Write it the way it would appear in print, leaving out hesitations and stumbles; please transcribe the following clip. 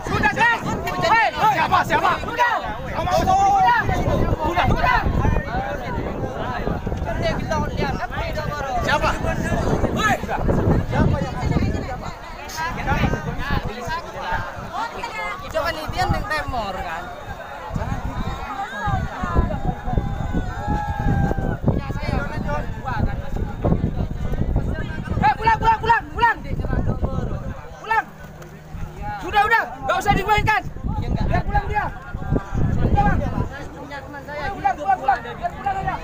Sudah, guys. Siapa? Sudah. Siapa? Siapa yang Itu kan itu yang temor kan. Pulang. Sudah, nggak usah dimainkan. Biar pulang dia. Pulang. Biar pulang aja.